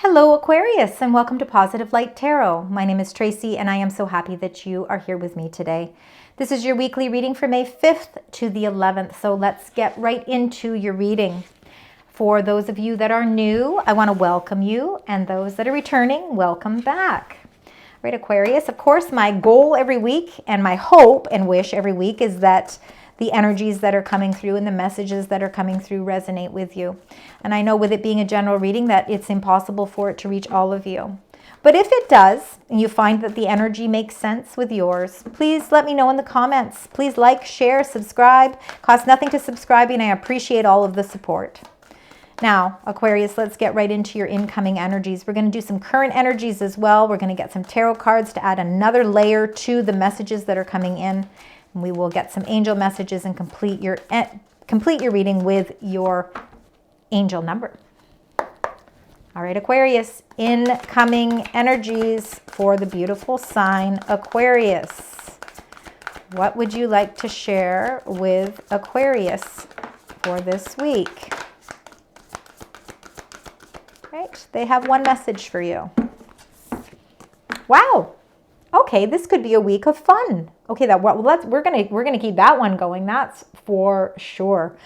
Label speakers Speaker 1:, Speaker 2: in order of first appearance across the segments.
Speaker 1: Hello Aquarius, and welcome to Positive Light Tarot. My name is Tracy and I am so happy that you are here with me today. This is your weekly reading for May 5th to the 11th, so let's get right into your reading. For those of you that are new, I want to welcome you, and those that are returning, welcome back. Right, Aquarius, of course, my goal every week and my hope and wish every week is that the energies that are coming through and the messages that are coming through resonate with you. And I know with it being a general reading that it's impossible for it to reach all of you. But if it does, and you find that the energy makes sense with yours, please let me know in the comments. Please like, share, subscribe. Costs nothing to subscribe, and I appreciate all of the support. Now, Aquarius, let's get right into your incoming energies. We're going to do some current energies as well. We're going to get some tarot cards to add another layer to the messages that are coming in. And we will get some angel messages and complete your reading with your angel number. All right, Aquarius, incoming energies for the beautiful sign Aquarius. What would you like to share with Aquarius for this week? Right, they have one message for you. Wow. Okay, this could be a week of fun. Okay, we're gonna keep that one going. That's for sure.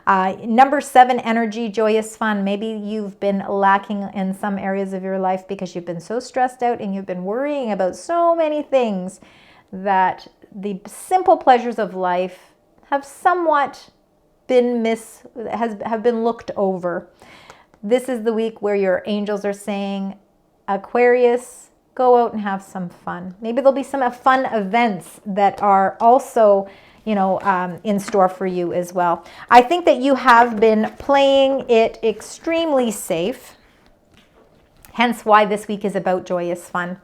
Speaker 1: Number 7 energy, joyous fun. Maybe you've been lacking in some areas of your life because you've been so stressed out and you've been worrying about so many things that the simple pleasures of life have somewhat been have been looked over. This is the week where your angels are saying, Aquarius, go out and have some fun. Maybe there'll be some fun events that are also, in store for you as well. I think that you have been playing it extremely safe, hence why this week is about joyous fun.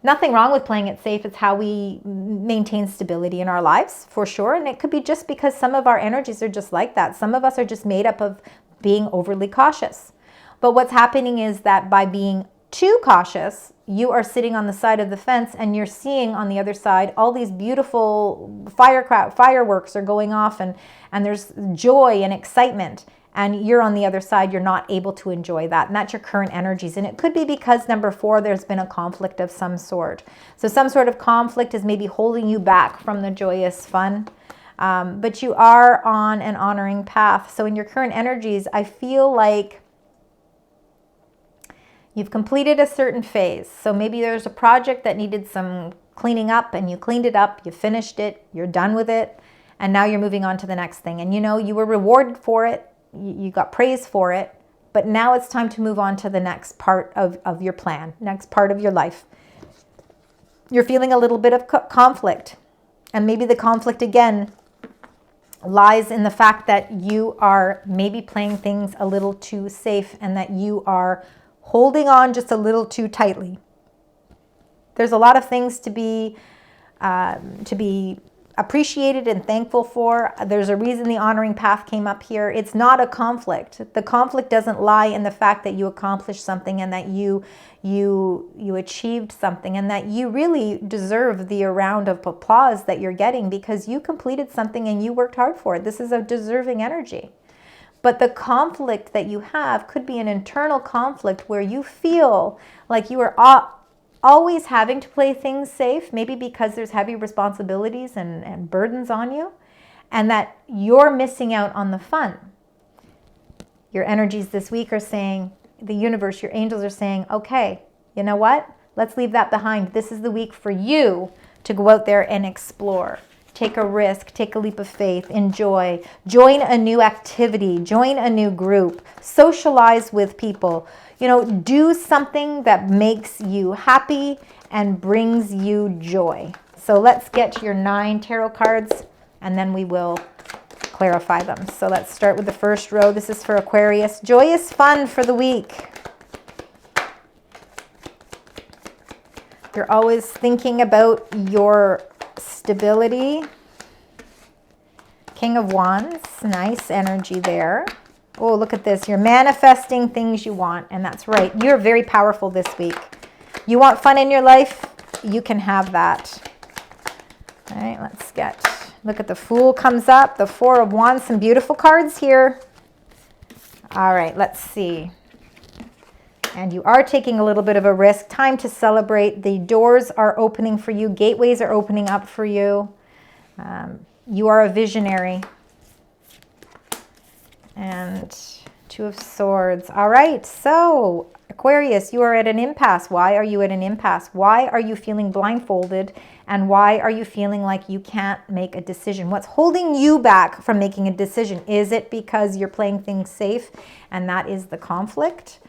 Speaker 1: Nothing wrong with playing it safe. It's how we maintain stability in our lives, for sure. And it could be just because some of our energies are just like that. Some of us are just made up of being overly cautious. But what's happening is that by being too cautious, you are sitting on the side of the fence and you're seeing on the other side all these beautiful fireworks are going off and there's joy and excitement, and you're on the other side, you're not able to enjoy that. And that's your current energies. And it could be because number 4, there's been a conflict of some sort. So some sort of conflict is maybe holding you back from the joyous fun. But you are on an honoring path. So in your current energies, I feel like you've completed a certain phase. So maybe there's a project that needed some cleaning up and you cleaned it up, you finished it, you're done with it, and now you're moving on to the next thing. And you were rewarded for it, you got praise for it, but now it's time to move on to the next part of your plan, next part of your life. You're feeling a little bit of conflict. And maybe the conflict again lies in the fact that you are maybe playing things a little too safe and that you are holding on just a little too tightly. There's a lot of things to be appreciated and thankful for. There's a reason the honoring path came up here. It's not a conflict. The conflict doesn't lie in the fact that you accomplished something and that you achieved something and that you really deserve the round of applause that you're getting because you completed something and you worked hard for it. This is a deserving energy. But the conflict that you have could be an internal conflict where you feel like you are always having to play things safe, maybe because there's heavy responsibilities and burdens on you, and that you're missing out on the fun. Your energies this week are saying, the universe, your angels are saying, okay, you know what? Let's leave that behind. This is the week for you to go out there and explore. Take a risk, take a leap of faith, enjoy, join a new activity, join a new group, socialize with people, do something that makes you happy and brings you joy. So let's get your 9 tarot cards and then we will clarify them. So let's start with the first row. This is for Aquarius. Joyous fun for the week. You're always thinking about your stability. King of Wands, nice energy there. Oh, look at this. You're manifesting things you want, and that's right. You're very powerful this week. You want fun in your life? You can have that. All right, look at the Fool comes up, the 4 of Wands, some beautiful cards here. All right, let's see. And you are taking a little bit of a risk. Time to celebrate. The doors are opening for you. Gateways are opening up for you. You are a visionary. And Two of Swords. All right, so Aquarius, you are at an impasse. Why are you at an impasse? Why are you feeling blindfolded? And why are you feeling like you can't make a decision? What's holding you back from making a decision? Is it because you're playing things safe and that is the conflict?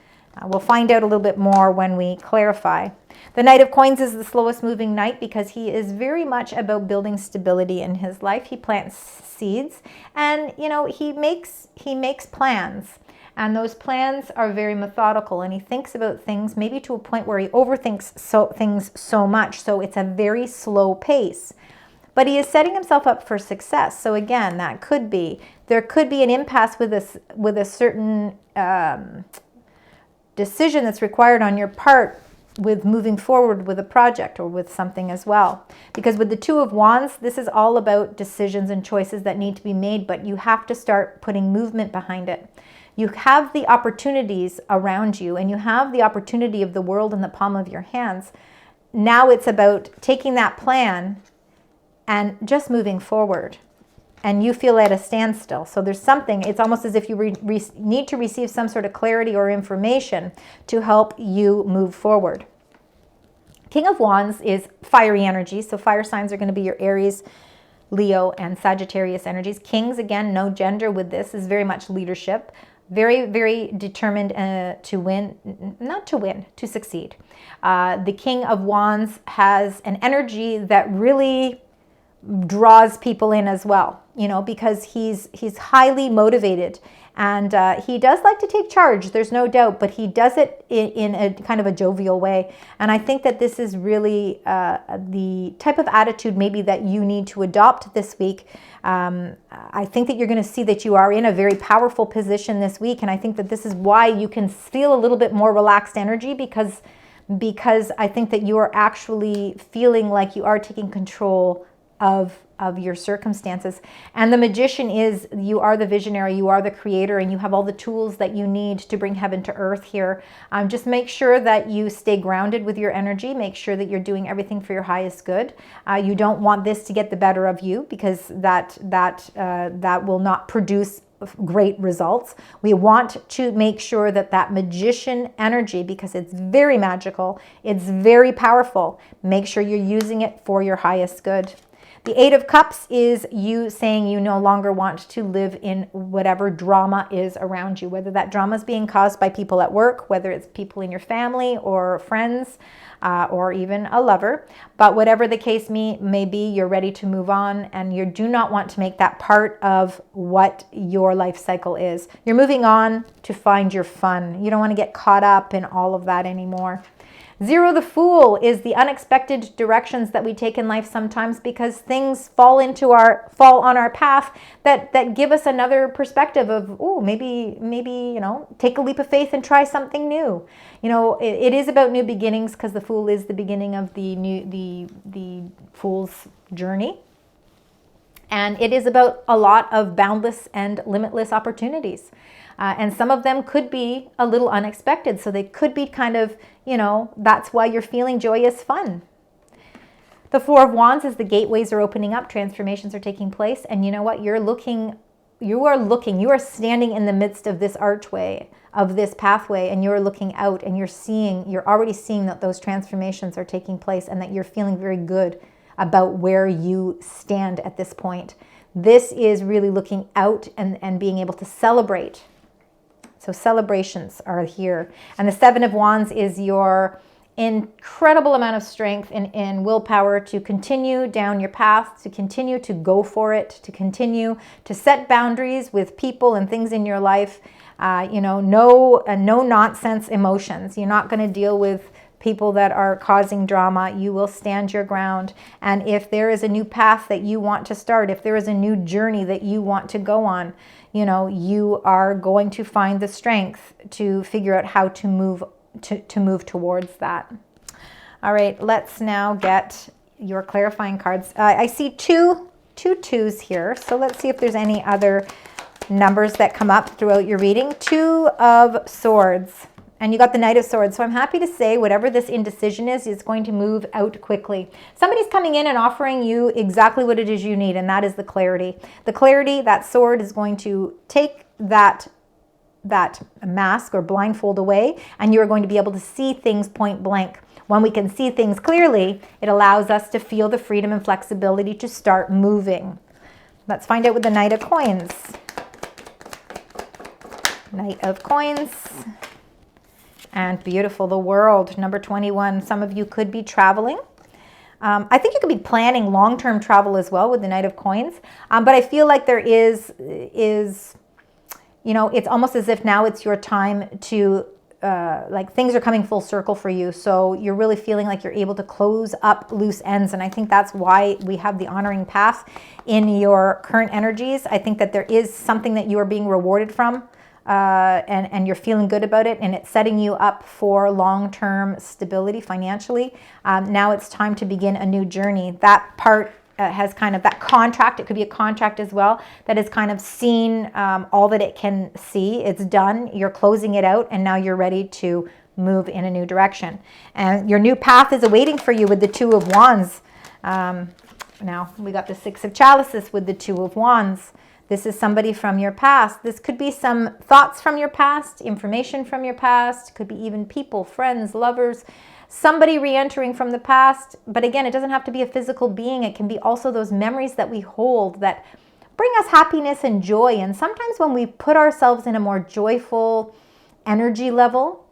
Speaker 1: We'll find out a little bit more when we clarify. The Knight of Coins is the slowest moving knight because he is very much about building stability in his life. He plants seeds and, you know, he makes plans. And those plans are very methodical, and he thinks about things maybe to a point where he overthinks things so much. So it's a very slow pace. But he is setting himself up for success. So again, there could be an impasse with a certain decision that's required on your part with moving forward with a project or with something as well. Because with the Two of Wands, this is all about decisions and choices that need to be made, but you have to start putting movement behind it. You have the opportunities around you, and you have the opportunity of the world in the palm of your hands. Now it's about taking that plan and just moving forward. And you feel at a standstill. So there's something, it's almost as if you need to receive some sort of clarity or information to help you move forward. King of Wands is fiery energy. So fire signs are going to be your Aries, Leo, and Sagittarius energies. Kings, again, no gender with this, is very much leadership. Very, very determined to win, not to win, to succeed. The King of Wands has an energy that really draws people in as well, you know, because he's highly motivated, and he does like to take charge, there's no doubt, but he does it in a kind of a jovial way. And I think that this is really the type of attitude maybe that you need to adopt this week. I think that you're going to see that you are in a very powerful position this week, and I think that this is why you can feel a little bit more relaxed energy, because I think that you are actually feeling like you are taking control of your circumstances. And the Magician is, you are the visionary, you are the creator, and you have all the tools that you need to bring heaven to earth here. Just make sure that you stay grounded with your energy. Make sure that you're doing everything for your highest good. You don't want this to get the better of you, because that will not produce great results. We want to make sure that Magician energy, because it's very magical, it's very powerful, make sure you're using it for your highest good. The Eight of Cups is you saying you no longer want to live in whatever drama is around you, whether that drama is being caused by people at work, whether it's people in your family or friends, or even a lover. But whatever the case may be, you're ready to move on, and you do not want to make that part of what your life cycle is. You're moving on to find your fun. You don't want to get caught up in all of that anymore. Zero the Fool is the unexpected directions that we take in life sometimes, because things fall on our path that give us another perspective of, oh, maybe, you know, take a leap of faith and try something new. You know, it is about new beginnings, because the Fool is the beginning of the Fool's journey. And it is about a lot of boundless and limitless opportunities. And some of them could be a little unexpected. So they could be kind of, you know, that's why you're feeling joyous fun. The Four of Wands is the gateways are opening up, transformations are taking place. And you know what? You are standing in the midst of this archway, of this pathway, and you're looking out, and you're already seeing that those transformations are taking place, and that you're feeling very good about where you stand at this point. This is really looking out and being able to celebrate. So celebrations are here. And the Seven of Wands is your incredible amount of strength and willpower to continue down your path, to continue to go for it, to continue to set boundaries with people and things in your life. You know, no nonsense emotions. You're not going to deal with people that are causing drama. You will stand your ground. And if there is a new path that you want to start, if there is a new journey that you want to go on, you know, you are going to find the strength to figure out how to move towards that. All right, let's now get your clarifying cards. I see two twos here. So let's see if there's any other numbers that come up throughout your reading. Two of Swords. And you got the Knight of Swords. So I'm happy to say whatever this indecision is going to move out quickly. Somebody's coming in and offering you exactly what it is you need, and that is the clarity. The clarity, that sword is going to take that mask or blindfold away, and you're going to be able to see things point blank. When we can see things clearly, it allows us to feel the freedom and flexibility to start moving. Let's find out with the Knight of Coins. Knight of Coins. And beautiful, the World, number 21. Some of you could be traveling. I think you could be planning long-term travel as well with the Knight of Coins. But I feel like there is, you know, it's almost as if now it's your time to, like things are coming full circle for you. So you're really feeling like you're able to close up loose ends. And I think that's why we have the honoring path in your current energies. I think that there is something that you are being rewarded from. And you're feeling good about it, and it's setting you up for long-term stability financially. Now it's time to begin a new journey. That part has kind of that contract, it could be a contract as well, that has kind of seen all that it can see. It's done, you're closing it out, and now you're ready to move in a new direction. And your new path is awaiting for you with the Two of Wands. Now we got the Six of Chalices with the Two of Wands. This is somebody from your past. This could be some thoughts from your past, information from your past, could be even people, friends, lovers, somebody re-entering from the past. But again, it doesn't have to be a physical being. It can be also those memories that we hold that bring us happiness and joy. And sometimes when we put ourselves in a more joyful energy level,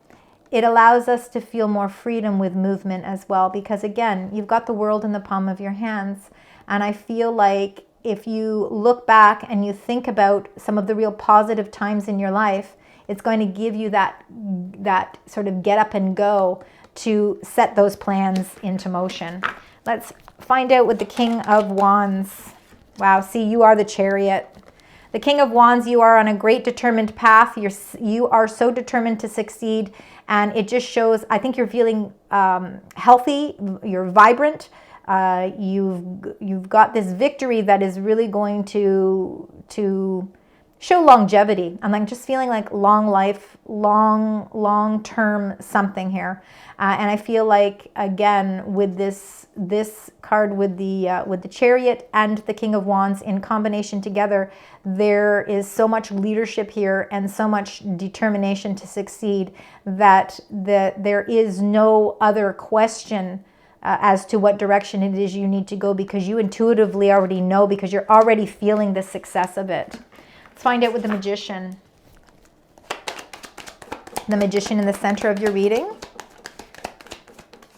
Speaker 1: it allows us to feel more freedom with movement as well. Because again, you've got the world in the palm of your hands. And I feel like if you look back and you think about some of the real positive times in your life, it's going to give you that sort of get up and go to set those plans into motion. Let's find out with the King of Wands. Wow, see, you are the Chariot. The King of Wands, you are on a great determined path. You are so determined to succeed, and it just shows, I think you're feeling healthy, you're vibrant. You've got this victory that is really going to show longevity. I'm just feeling like long life, long-term something here. And I feel like, again, with this card with the Chariot and the King of Wands in combination together, there is so much leadership here and so much determination to succeed that there is no other question as to what direction it is you need to go, because you intuitively already know, because you're already feeling the success of it. Let's find out with the Magician. The Magician in the center of your reading.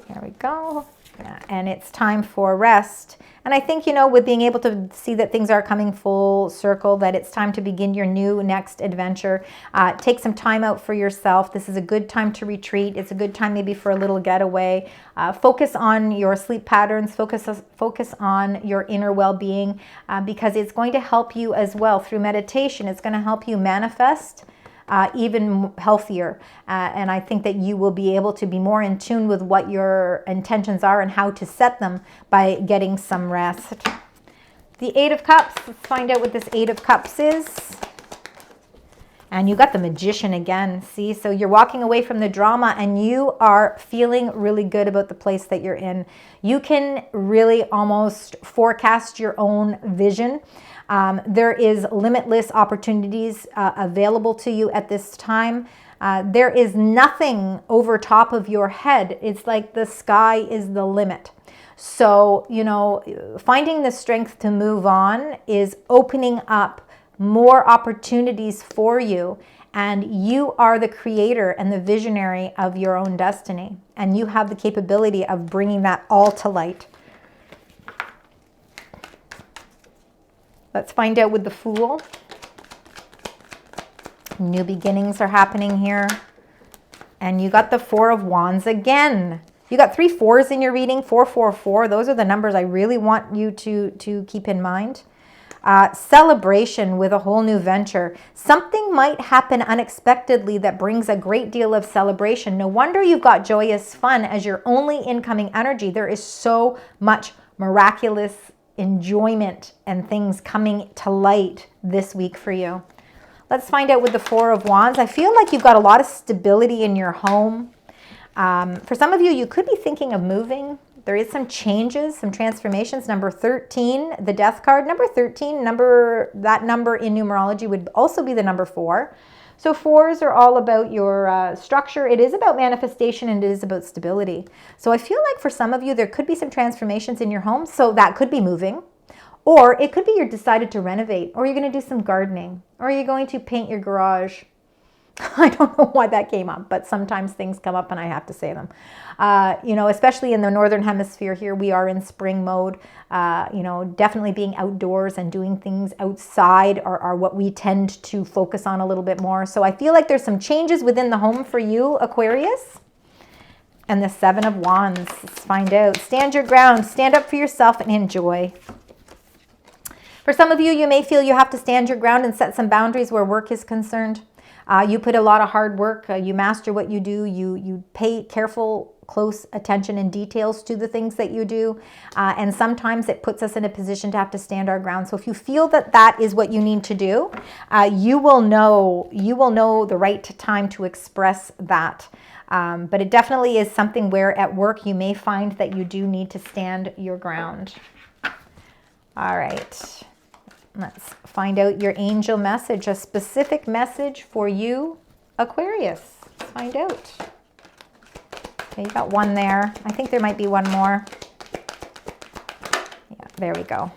Speaker 1: There we go. And it's time for rest. And I think, with being able to see that things are coming full circle, that it's time to begin your new next adventure. Take some time out for yourself. This is a good time to retreat. It's a good time maybe for a little getaway. Focus on your sleep patterns. Focus on your inner well-being, because it's going to help you as well through meditation. It's going to help you manifest even healthier. And I think that you will be able to be more in tune with what your intentions are and how to set them by getting some rest. The Eight of Cups, let's find out what this Eight of Cups is. And you got the Magician again, see? So you're walking away from the drama and you are feeling really good about the place that you're in. You can really almost forecast your own vision. There is limitless opportunities available to you at this time. There is nothing over top of your head. It's like the sky is the limit. So, finding the strength to move on is opening up more opportunities for you. And you are the creator and the visionary of your own destiny. And you have the capability of bringing that all to light. Let's find out with the Fool. New beginnings are happening here. And you got the Four of Wands again. You got 3 4s in your reading, 4, 4, 4. Those are the numbers I really want you to keep in mind. Celebration with a whole new venture. Something might happen unexpectedly that brings a great deal of celebration. No wonder you've got joyous fun as your only incoming energy. There is so much miraculous enjoyment and things coming to light this week for you. Let's find out with the Four of Wands. I feel like you've got a lot of stability in your home. For some of you, you could be thinking of moving. There is some changes, some transformations. Number 13, the Death card. Number 13, that number in numerology would also be the number 4. So 4s are all about your structure. It is about manifestation and it is about stability. So I feel like for some of you, there could be some transformations in your home. So that could be moving. Or it could be you're decided to renovate, or you're going to do some gardening, or you're going to paint your garage. I don't know why that came up, but sometimes things come up and I have to say them. You know, especially in the Northern Hemisphere here, we are in spring mode. You know, definitely being outdoors and doing things outside are what we tend to focus on a little bit more. So I feel like there's some changes within the home for you, Aquarius. And the Seven of Wands. Let's find out. Stand your ground. Stand up for yourself and enjoy. For some of you, you may feel you have to stand your ground and set some boundaries where work is concerned. You put a lot of hard work. You master what you do. You pay careful, close attention and details to the things that you do. And sometimes it puts us in a position to have to stand our ground. So if you feel that that is what you need to do, you will know the right time to express that. But it definitely is something where at work you may find that you do need to stand your ground. All right. Let's find out your angel message, a specific message for you, Aquarius. Let's find out. Okay, you got one there. I think there might be one more. Yeah, there we go.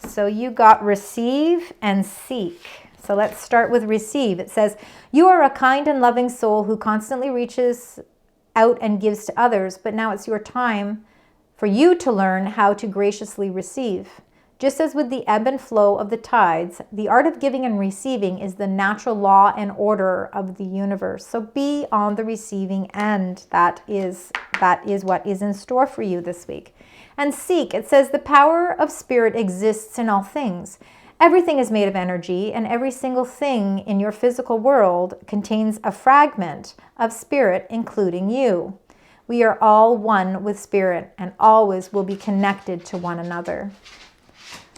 Speaker 1: So you got receive and seek. So let's start with receive. It says, you are a kind and loving soul who constantly reaches out and gives to others, but now it's your time for you to learn how to graciously receive. Just as with the ebb and flow of the tides, the art of giving and receiving is the natural law and order of the universe. So be on the receiving end. That is what is in store for you this week. And seek, it says the power of spirit exists in all things. Everything is made of energy, and every single thing in your physical world contains a fragment of spirit, including you. We are all one with spirit and always will be connected to one another.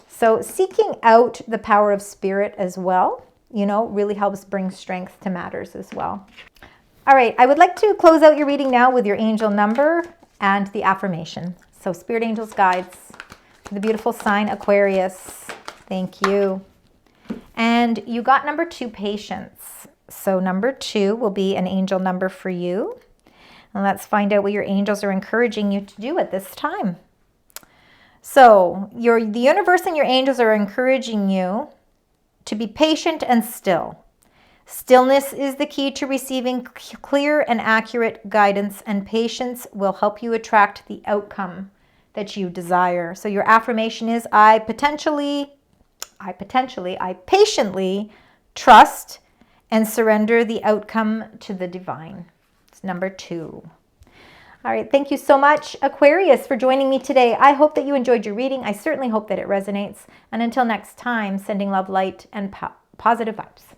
Speaker 1: So seeking out the power of spirit as well, you know, really helps bring strength to matters as well. All right, I would like to close out your reading now with your angel number and the affirmation. So spirit angels guides, the beautiful sign Aquarius. Thank you. And you got number 2, patience. So number 2 will be an angel number for you. And let's find out what your angels are encouraging you to do at this time. So the universe and your angels are encouraging you to be patient and still. Stillness is the key to receiving clear and accurate guidance, and patience will help you attract the outcome that you desire. So your affirmation is, I patiently trust and surrender the outcome to the divine. It's number 2. All right, thank you so much, Aquarius, for joining me today. I hope that you enjoyed your reading. I certainly hope that it resonates. And until next time, sending love, light, and positive vibes.